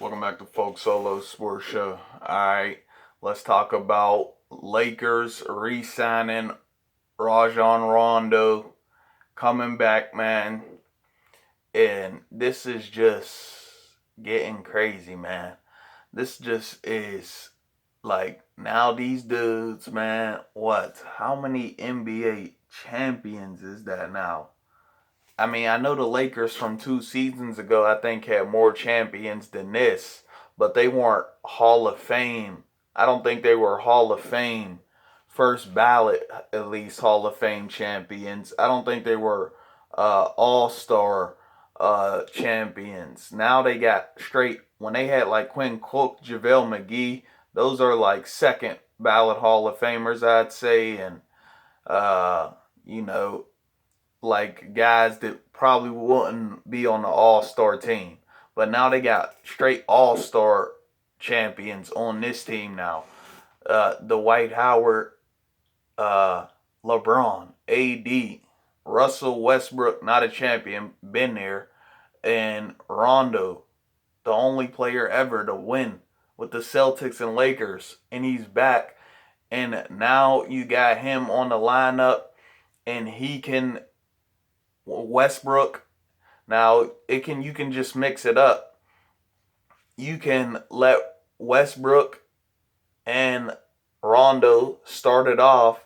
Welcome back to Folk Solo Sports Show. Alright, let's talk about Lakers re-signing Rajon Rondo coming back, man. And this is just getting crazy, man. This just is like now these dudes, man, what? How many NBA champions is that now? I mean, I know the Lakers from 2 seasons ago, I think, had more champions than this, but they weren't Hall of Fame. I don't think they were Hall of Fame, first ballot, at least, Hall of Fame champions. I don't think they were All Star champions. Now they got straight, when they had like Quinn Cook, JaVale McGee, those are like second ballot Hall of Famers, I'd say, and, uh, you know, like guys that probably wouldn't be on the All-Star team. But now they got straight All-Star champions on this team now. The Dwight Howard, uh, LeBron, AD, Russell Westbrook, not a champion, been there, and Rondo, the only player ever to win with the Celtics and Lakers, and he's back. And now you got him on the lineup, and he can Westbrook. Now you can just mix it up. You can let Westbrook and Rondo start it off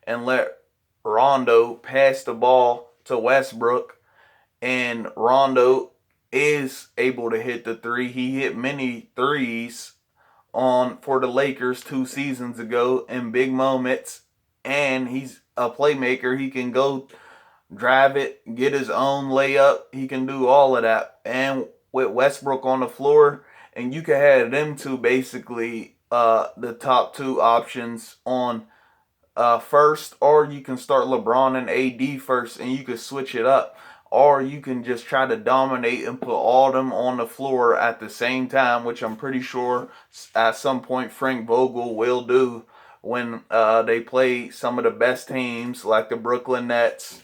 and let Rondo pass the ball to Westbrook, and Rondo is able to hit the three. He hit many threes on for the Lakers 2 seasons ago in big moments, and he's a playmaker. He can go drive it, get his own layup. He can do all of that. And with Westbrook on the floor, and you can have them two basically the top two options on first, or you can start LeBron and AD first, and you can switch it up. Or you can just try to dominate and put all of them on the floor at the same time, which I'm pretty sure at some point Frank Vogel will do when they play some of the best teams like the Brooklyn Nets.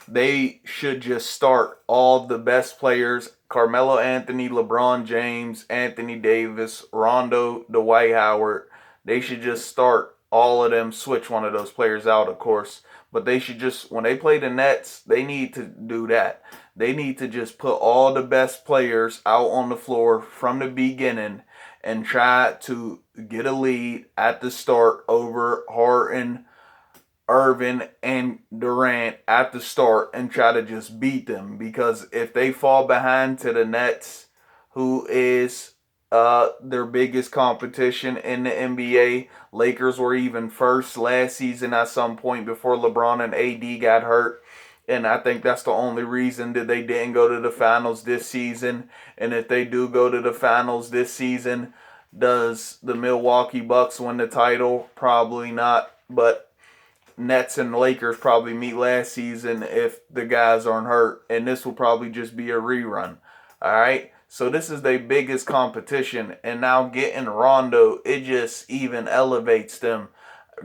They should just start all of the best players: Carmelo Anthony, LeBron James, Anthony Davis, Rondo, Dwight Howard. They should just start all of them, switch one of those players out, of course. But they should just, when they play the Nets, they need to do that. They need to just put all the best players out on the floor from the beginning and try to get a lead at the start over Harden, Irvin, and Durant at the start and try to just beat them. Because if they fall behind to the Nets, who is their biggest competition in the NBA. Lakers were even first last season at some point before LeBron and AD got hurt. And I think that's the only reason that they didn't go to the finals this season. And if they do go to the finals this season, does the Milwaukee Bucks win the title? Probably not. But Nets and Lakers probably meet last season if the guys aren't hurt. And this will probably just be a rerun. All right? So this is their biggest competition, and now getting Rondo, it just even elevates them.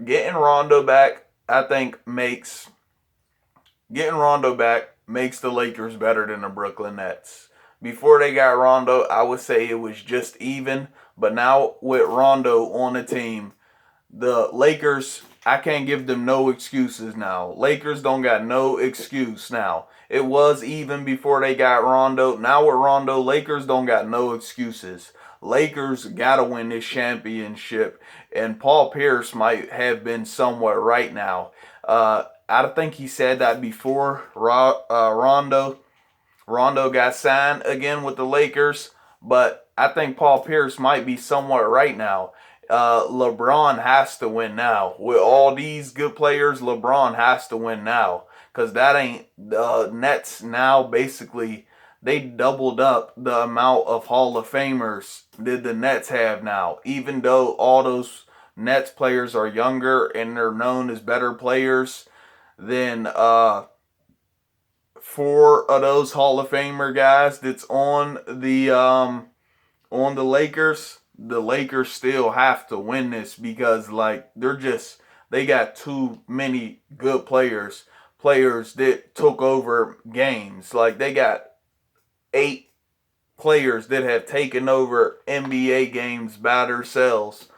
Getting Rondo back, I think getting Rondo back makes the Lakers better than the Brooklyn Nets. Before they got Rondo, I would say it was just even, but now with Rondo on the team, the Lakers, I can't give them no excuses now. Lakers don't got no excuse now. It was even before they got Rondo. Now with Rondo, Lakers don't got no excuses. Lakers got to win this championship. And Paul Pierce might have been somewhat right now. I think he said that before Rondo got signed again with the Lakers. But I think Paul Pierce might be somewhat right now. LeBron has to win now. With all these good players, LeBron has to win now. Because that ain't the Nets now. Basically, they doubled up the amount of Hall of Famers that the Nets have now. Even though all those Nets players are younger and they're known as better players than four of those Hall of Famer guys that's on the Lakers. The Lakers still have to win this because like they got too many good players that took over games. Like they got 8 players that have taken over NBA games by themselves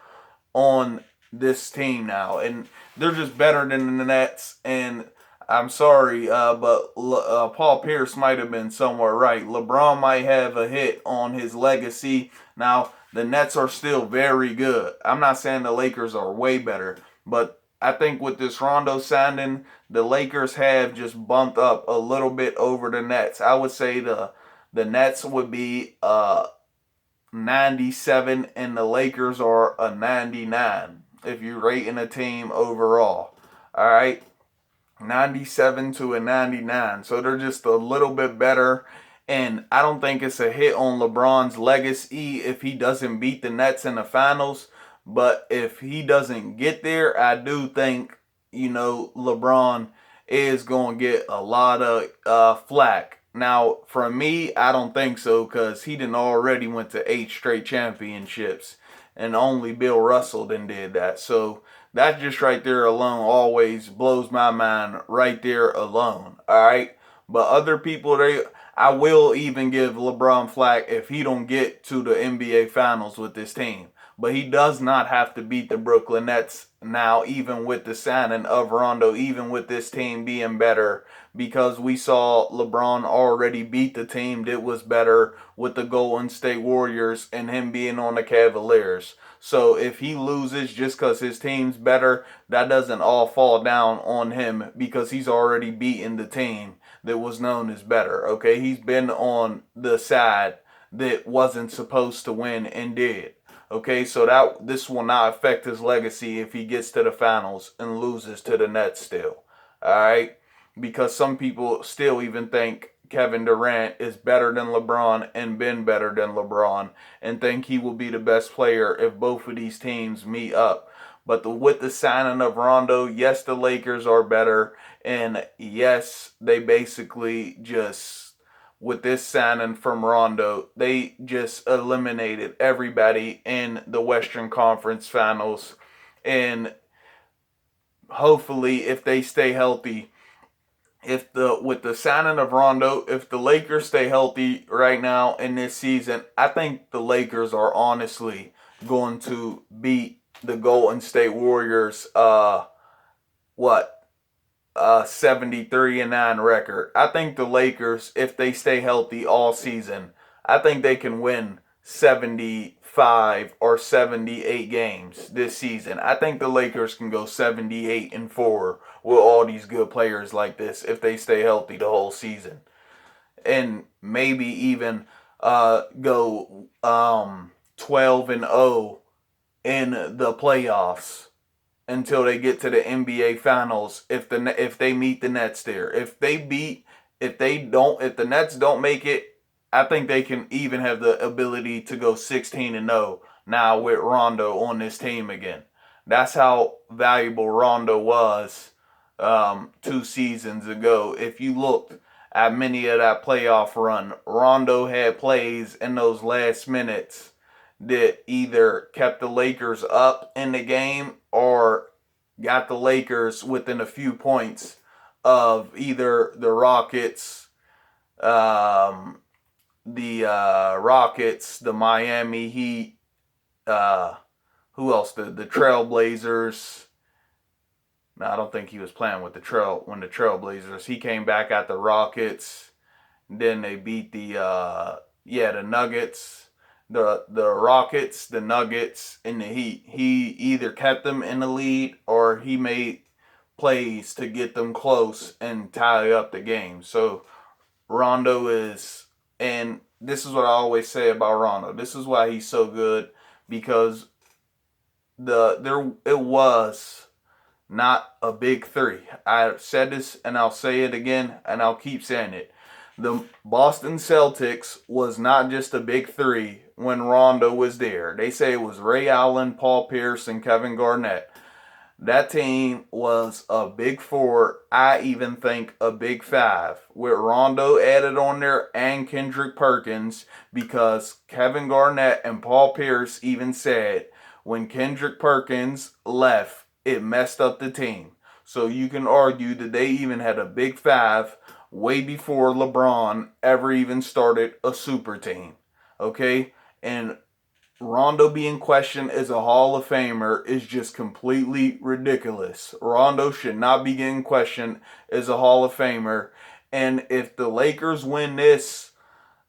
on this team now, and they're just better than the Nets. And I'm sorry, but Paul Pierce might have been somewhere right. LeBron might have a hit on his legacy. Now, the Nets are still very good. I'm not saying the Lakers are way better, but I think with this Rondo signing, the Lakers have just bumped up a little bit over the Nets. I would say the Nets would be 97 and the Lakers are a 99 if you're rating a team overall. All right. 97 to a 99. So they're just a little bit better. And I don't think it's a hit on LeBron's legacy if he doesn't beat the Nets in the finals. But if he doesn't get there, I do think, LeBron is going to get a lot of flack. Now, for me, I don't think so because he done already went to 8 straight championships. And only Bill Russell then did that. So that just right there alone always blows my mind right there alone. All right. But other people, I will even give LeBron flack if he don't get to the NBA Finals with this team. But he does not have to beat the Brooklyn Nets now, even with the signing of Rondo, even with this team being better, because we saw LeBron already beat the team that was better with the Golden State Warriors and him being on the Cavaliers. So if he loses just because his team's better, that doesn't all fall down on him because he's already beaten the team that was known as better. Okay, he's been on the side that wasn't supposed to win and did. Okay, so that this will not affect his legacy if he gets to the finals and loses to the Nets still. All right, because some people still even think Kevin Durant is better than LeBron and been better than LeBron and think he will be the best player if both of these teams meet up. But with the signing of Rondo, yes, the Lakers are better. And yes, they basically just, with this signing from Rondo, they just eliminated everybody in the Western Conference Finals. And hopefully, if they stay healthy, with the signing of Rondo, if the Lakers stay healthy right now in this season, I think the Lakers are honestly going to beat the Golden State Warriors 73-9 record. I think the Lakers, if they stay healthy all season, I think they can win 75 or 78 games this season. I think the Lakers can go 78-4 with all these good players like this if they stay healthy the whole season. And maybe even go 12-0 in the playoffs until they get to the NBA Finals. If they meet the Nets there, if the Nets don't make it, I think they can even have the ability to go 16-0 now with Rondo on this team again. That's how valuable Rondo was 2 seasons ago. If you looked at many of that playoff run, Rondo had plays in those last minutes that either kept the Lakers up in the game or got the Lakers within a few points of either the Rockets, the Miami Heat, who else? The Trailblazers. No, I don't think he was playing with the Trailblazers. He came back at the Rockets. Then they beat the Nuggets. The Rockets, the Nuggets, and the Heat. He either kept them in the lead or he made plays to get them close and tie up the game. So Rondo is, and this is what I always say about Rondo. This is why he's so good, because it was not a big three. I said this and I'll say it again and I'll keep saying it. The Boston Celtics was not just a big three when Rondo was there. They say it was Ray Allen, Paul Pierce, and Kevin Garnett. That team was a big four. I even think a big five, with Rondo added on there and Kendrick Perkins, because Kevin Garnett and Paul Pierce even said when Kendrick Perkins left, it messed up the team. So you can argue that they even had a big five way before LeBron ever even started a super team. Okay? And Rondo being questioned as a Hall of Famer is just completely ridiculous. Rondo should not be getting questioned as a Hall of Famer. And if the Lakers win this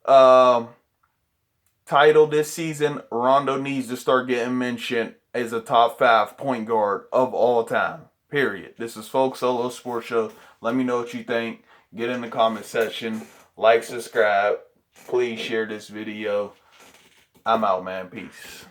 title this season, Rondo needs to start getting mentioned as a top 5 point guard of all time. Period. This is Folk Solo Sports Show. Let me know what you think. Get in the comment section. Like, subscribe. Please share this video. I'm out, man. Peace.